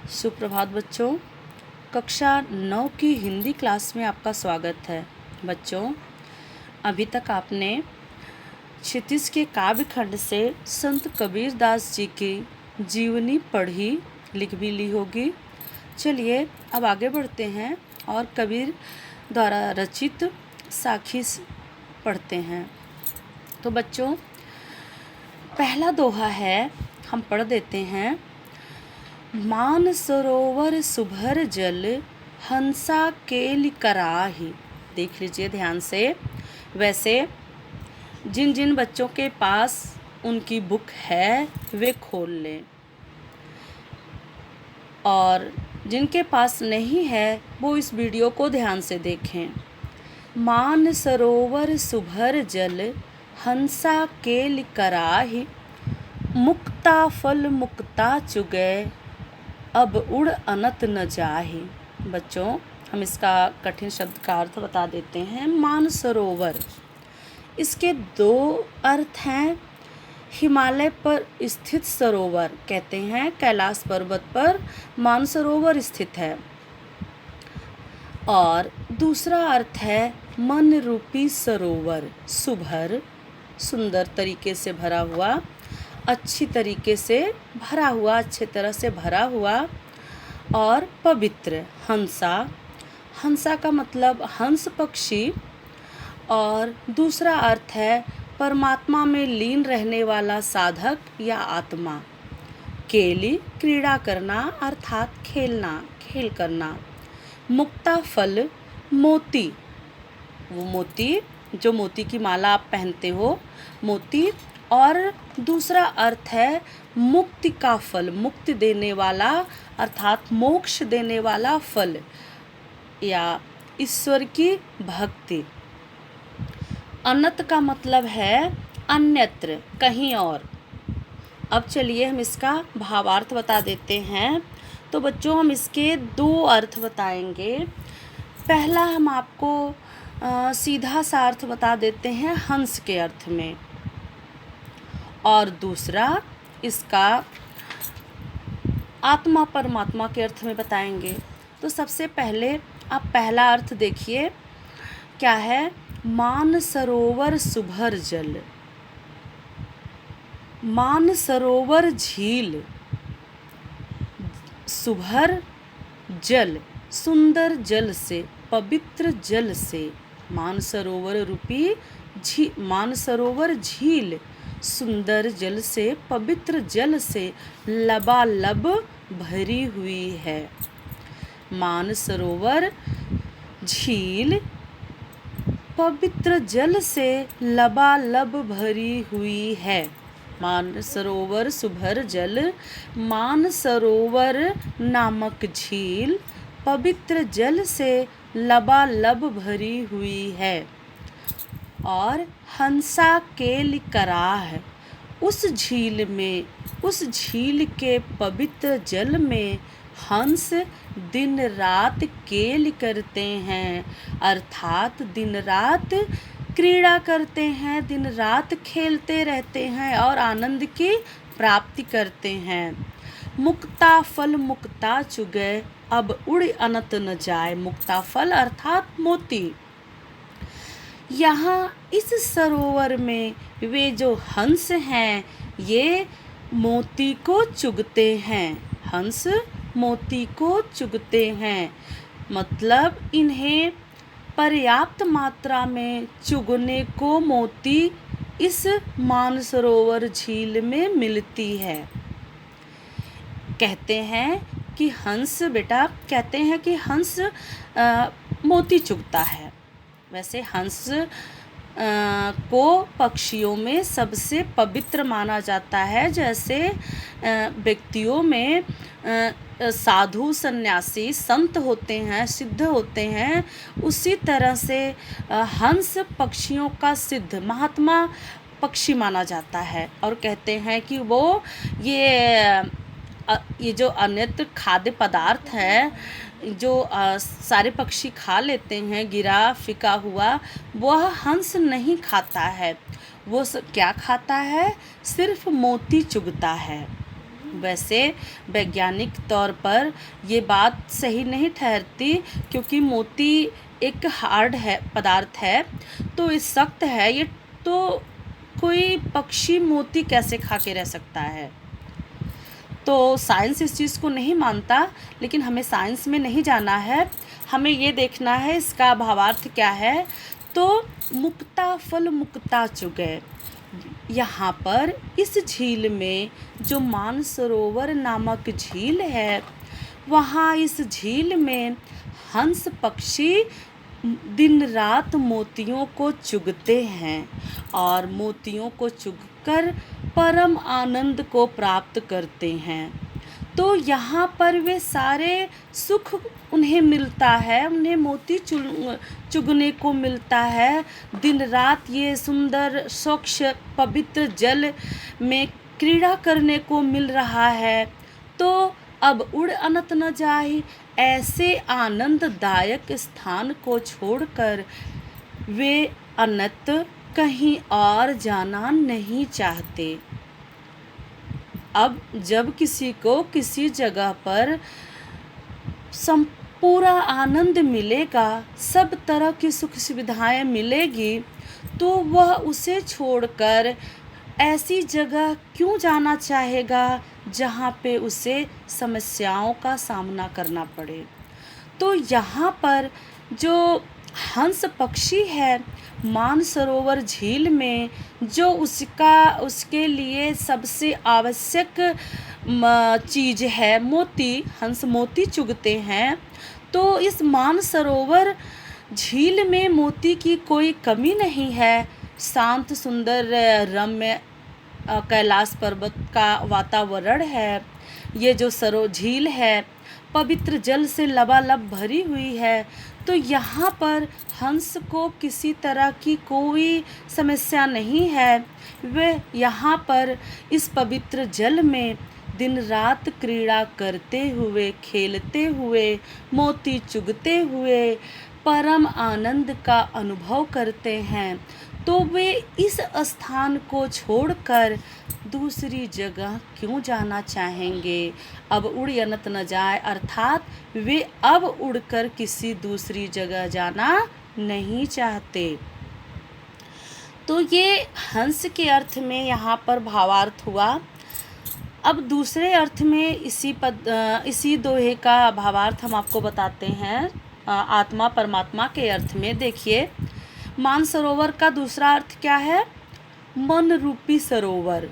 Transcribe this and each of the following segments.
सुप्रभात बच्चों। कक्षा 9 की हिंदी क्लास में आपका स्वागत है। बच्चों, अभी तक आपने क्षितिज के काव्य खंड से संत कबीरदास जी की जीवनी पढ़ी लिख भी ली होगी। चलिए अब आगे बढ़ते हैं और कबीर द्वारा रचित साखी पढ़ते हैं। तो बच्चों, पहला दोहा है, हम पढ़ देते हैं। मान सरोवर सुभर जल, हंसा केलि कराहि। देख लीजिए ध्यान से। वैसे जिन जिन बच्चों के पास उनकी बुक है वे खोल लें, और जिनके पास नहीं है वो इस वीडियो को ध्यान से देखें। मान सरोवर सुभर जल, हंसा केलि कराहि। मुक्ता फल मुक्ता चुगै, अब उड़ अनत न जाहि। बच्चों, हम इसका कठिन शब्द का अर्थ बता देते हैं। मानसरोवर, इसके दो अर्थ हैं। हिमालय पर स्थित सरोवर कहते हैं, कैलाश पर्वत पर मानसरोवर स्थित है। और दूसरा अर्थ है मन रूपी सरोवर, सुभर, सुंदर तरीके से भरा हुआ, अच्छी तरीके से भरा हुआ, अच्छे तरह से भरा हुआ और पवित्र। हंसा, हंसा का मतलब हंस पक्षी। और दूसरा अर्थ है परमात्मा में लीन रहने वाला साधक या आत्मा। केली, क्रीड़ा करना अर्थात खेलना, खेल करना। मुक्ता फल, मोती, वो मोती जो मोती की माला आप पहनते हो, मोती। और दूसरा अर्थ है मुक्ति का फल, मुक्ति देने वाला अर्थात मोक्ष देने वाला फल या ईश्वर की भक्ति। अनत का मतलब है अन्यत्र, कहीं और। अब चलिए हम इसका भावार्थ बता देते हैं। तो बच्चों, हम इसके दो अर्थ बताएंगे। पहला हम आपको सीधा सा अर्थ बता देते हैं हंस के अर्थ में, और दूसरा इसका आत्मा परमात्मा के अर्थ में बताएंगे। तो सबसे पहले आप पहला अर्थ देखिए क्या है। मान सरोवर सुभर जल, मान सरोवर झील, सुभर जल, सुंदर जल से, पवित्र जल से। मानसरोवर रूपी मानसरोवर झील सुंदर जल से, पवित्र जल से लबालब भरी हुई है। मानसरोवर झील पवित्र जल से लबालब भरी हुई है। मानसरोवर सुभर जल, मानसरोवर नामक झील पवित्र जल से लबालब भरी हुई है। और हंसा केलि कराह, उस झील में, उस झील के पवित्र जल में हंस दिन रात केलि करते हैं, अर्थात दिन रात क्रीड़ा करते हैं, दिन रात खेलते रहते हैं और आनंद की प्राप्ति करते हैं। मुक्ता फल मुक्ता चुगै, अब उड़ अनत न जाए। मुक्ता फल अर्थात मोती। यहाँ इस सरोवर में वे जो हंस हैं ये मोती को चुगते हैं। हंस मोती को चुगते हैं, मतलब इन्हें पर्याप्त मात्रा में चुगने को मोती इस मानसरोवर झील में मिलती है। कहते हैं कि हंस, बेटा कहते हैं कि हंस मोती चुगता है। वैसे हंस को पक्षियों में सबसे पवित्र माना जाता है। जैसे व्यक्तियों में साधु, सन्यासी, संत होते हैं, सिद्ध होते हैं, उसी तरह से हंस पक्षियों का सिद्ध महात्मा पक्षी माना जाता है। और कहते हैं कि वो ये जो अन्यत्र खाद्य पदार्थ है जो सारे पक्षी खा लेते हैं, गिरा फिका हुआ, वह हंस नहीं खाता है। वो क्या खाता है? सिर्फ मोती चुगता है। वैसे वैज्ञानिक तौर पर ये बात सही नहीं ठहरती, क्योंकि मोती एक हार्ड है पदार्थ है, तो ये सख्त है ये, तो कोई पक्षी मोती कैसे खा के रह सकता है। तो साइंस इस चीज़ को नहीं मानता, लेकिन हमें साइंस में नहीं जाना है, हमें ये देखना है इसका भावार्थ क्या है। तो मुक्ता फल मुक्ता चुगै, यहाँ पर इस झील में जो मानसरोवर नामक झील है, वहाँ इस झील में हंस पक्षी दिन रात मोतियों को चुगते हैं और मोतियों को चुगकर परम आनंद को प्राप्त करते हैं। तो यहाँ पर वे सारे सुख उन्हें मिलता है, उन्हें मोती चुगने को मिलता है, दिन रात ये सुंदर स्वच्छ पवित्र जल में क्रीड़ा करने को मिल रहा है। तो अब उड़ अनत न जाए, ऐसे आनंददायक स्थान को छोड़कर वे अनत कहीं और जाना नहीं चाहते। अब जब किसी को किसी जगह पर पूरा आनंद मिलेगा, सब तरह की सुख सुविधाएं मिलेगी, तो वह उसे छोड़कर ऐसी जगह क्यों जाना चाहेगा जहाँ पे उसे समस्याओं का सामना करना पड़े। तो यहाँ पर जो हंस पक्षी है, मानसरोवर झील में जो उसके लिए सबसे आवश्यक चीज़ है मोती, हंस मोती चुगते हैं। तो इस मानसरोवर झील में मोती की कोई कमी नहीं है। शांत सुंदर रम्य कैलाश पर्वत का वातावरण है। ये जो झील है पवित्र जल से लबालब भरी हुई है। तो यहाँ पर हंस को किसी तरह की कोई समस्या नहीं है। वे यहाँ पर इस पवित्र जल में दिन रात क्रीड़ा करते हुए, खेलते हुए, मोती चुगते हुए परम आनंद का अनुभव करते हैं। तो वे इस स्थान को छोड़कर दूसरी जगह क्यों जाना चाहेंगे। अब उड़ अनत न जाए, अर्थात वे अब उड़कर किसी दूसरी जगह जाना नहीं चाहते। तो ये हंस के अर्थ में यहाँ पर भावार्थ हुआ। अब दूसरे अर्थ में इसी दोहे का भावार्थ हम आपको बताते हैं। आत्मा परमात्मा के अर्थ में देखिए, मानसरोवर का दूसरा अर्थ क्या है? मन रूपी सरोवर।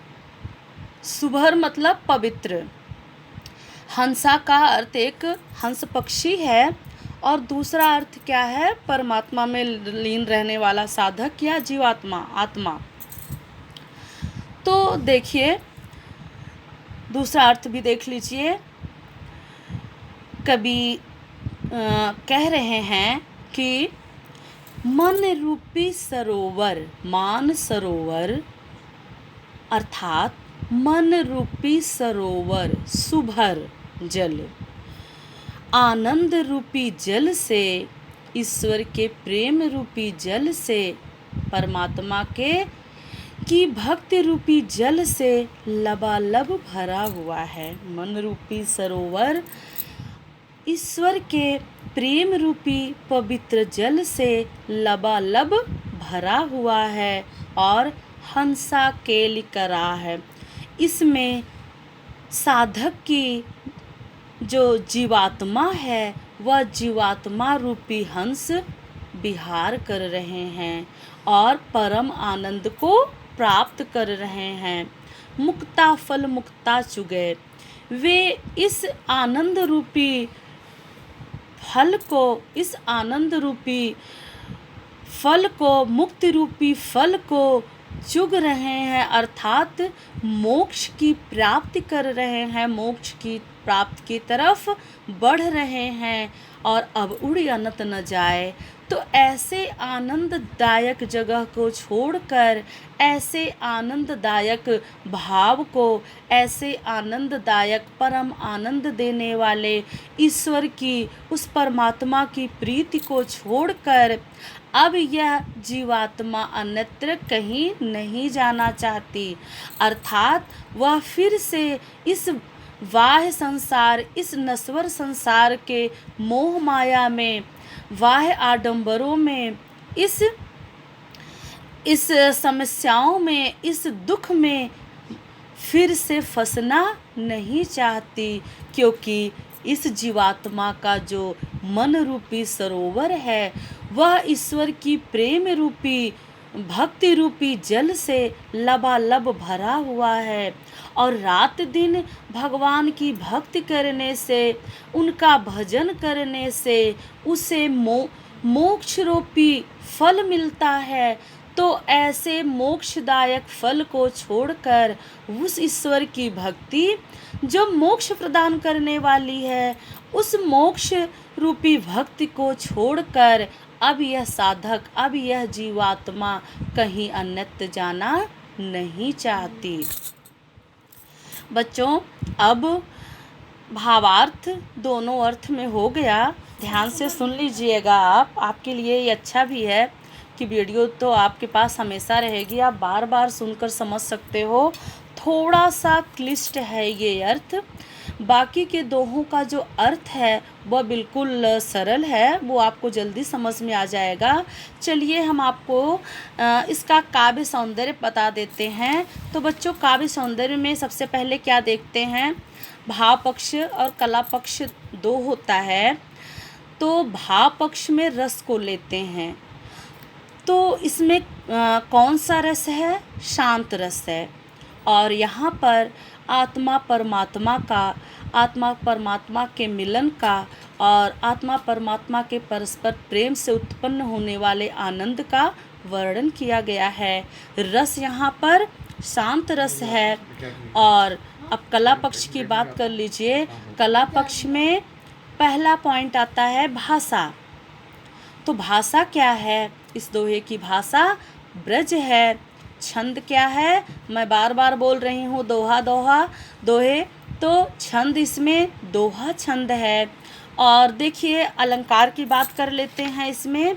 सुभर मतलब पवित्र। हंसा का अर्थ एक हंस पक्षी है, और दूसरा अर्थ क्या है? परमात्मा में लीन रहने वाला साधक या जीवात्मा, आत्मा। तो देखिए दूसरा अर्थ भी देख लीजिए। कवि कह रहे हैं कि मन रूपी सरोवर, मान सरोवर अर्थात मन रूपी सरोवर, सुभर जल, आनंद रूपी जल से, ईश्वर के प्रेम रूपी जल से, परमात्मा की भक्ति रूपी जल से लबालब भरा हुआ है। मन रूपी सरोवर ईश्वर के प्रेम रूपी पवित्र जल से लबालब भरा हुआ है और हंसा केल करा है। इसमें साधक की जो जीवात्मा है, वह जीवात्मा रूपी हंस विहार कर रहे हैं और परम आनंद को प्राप्त कर रहे हैं। मुक्ता फल मुक्ता चुगै, वे इस आनंद रूपी फल को, इस आनंद रूपी फल को, मुक्ति रूपी फल को चुग रहे हैं, अर्थात मोक्ष की प्राप्ति कर रहे हैं, मोक्ष की प्राप्ति की तरफ बढ़ रहे हैं और अब उड़ी अनत न जाए। तो ऐसे आनंददायक जगह को छोड़कर, ऐसे आनंददायक भाव को, ऐसे आनंददायक परम आनंद देने वाले ईश्वर की, उस परमात्मा की प्रीति को छोड़कर अब यह जीवात्मा अन्यत्र कहीं नहीं जाना चाहती। अर्थात वह फिर से इस बाह्य संसार, इस नश्वर संसार के मोह माया में, बाह्य आडंबरों में, इस समस्याओं में, इस दुख में फिर से फंसना नहीं चाहती, क्योंकि इस जीवात्मा का जो मन रूपी सरोवर है वह ईश्वर की प्रेम रूपी, भक्ति रूपी जल से लबालब भरा हुआ है। और रात दिन भगवान की भक्ति करने से, उनका भजन करने से उसे मोक्ष रूपी फल मिलता है। तो ऐसे मोक्षदायक फल को छोड़कर उस ईश्वर की भक्ति जो मोक्ष प्रदान करने वाली है, उस मोक्ष रूपी भक्ति को छोड़कर अब यह साधक, अब यह जीवात्मा कहीं अन्यत्र जाना नहीं चाहती। बच्चों, अब भावार्थ दोनों अर्थ में हो गया। ध्यान से सुन लीजिएगा आपके लिए ये अच्छा भी है कि वीडियो तो आपके पास हमेशा रहेगी, आप बार बार सुनकर समझ सकते हो। थोड़ा सा क्लिष्ट है ये अर्थ, बाकी के दोहों का जो अर्थ है वह बिल्कुल सरल है, वो आपको जल्दी समझ में आ जाएगा। चलिए हम आपको इसका काव्य सौंदर्य बता देते हैं। तो बच्चों, काव्य सौंदर्य में सबसे पहले क्या देखते हैं, भाव पक्ष और कला पक्ष दो होता है। तो भाव पक्ष में रस को लेते हैं, तो इसमें कौन सा रस है, शांत रस है। और यहाँ पर आत्मा परमात्मा का, आत्मा परमात्मा के मिलन का और आत्मा परमात्मा के परस्पर प्रेम से उत्पन्न होने वाले आनंद का वर्णन किया गया है। रस यहाँ पर शांत रस है। और अब कला पक्ष की बात कर लीजिए। कला पक्ष में पहला पॉइंट आता है भाषा। तो भाषा क्या है, इस दोहे की भाषा ब्रज है। छंद क्या है, मैं बार बार बोल रही हूँ, दोहा दोहा दोहे। तो छंद इसमें दोहा छंद है। और देखिए अलंकार की बात कर लेते हैं इसमें।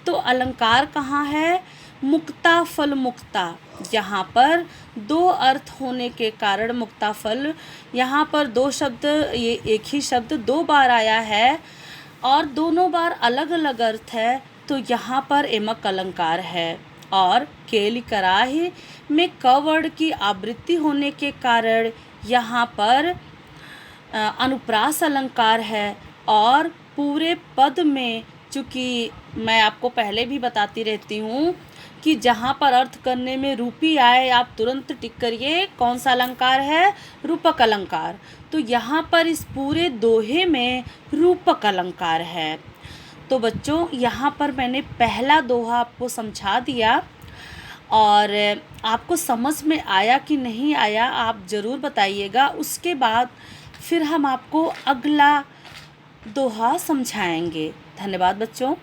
तो अलंकार कहाँ है, मुक्ता फल मुक्ता। यहाँ पर दो अर्थ होने के कारण मुक्ता फल, यहाँ पर दो शब्द, ये एक ही शब्द दो बार आया है और दोनों बार अलग अलग अर्थ है। तो यहाँ पर एमक अलंकार है। और केली कराही में क वर्ण की आवृत्ति होने के कारण यहाँ पर अनुप्रास अलंकार है। और पूरे पद में, चूँकि मैं आपको पहले भी बताती रहती हूँ कि जहाँ पर अर्थ करने में रूपी आए आप तुरंत टिक करिए कौन सा अलंकार है, रूपक अलंकार। तो यहाँ पर इस पूरे दोहे में रूपक अलंकार है। तो बच्चों, यहाँ पर मैंने पहला दोहा आपको समझा दिया और आपको समझ में आया कि नहीं आया आप ज़रूर बताइएगा। उसके बाद फिर हम आपको अगला दोहा समझाएंगे। धन्यवाद बच्चों।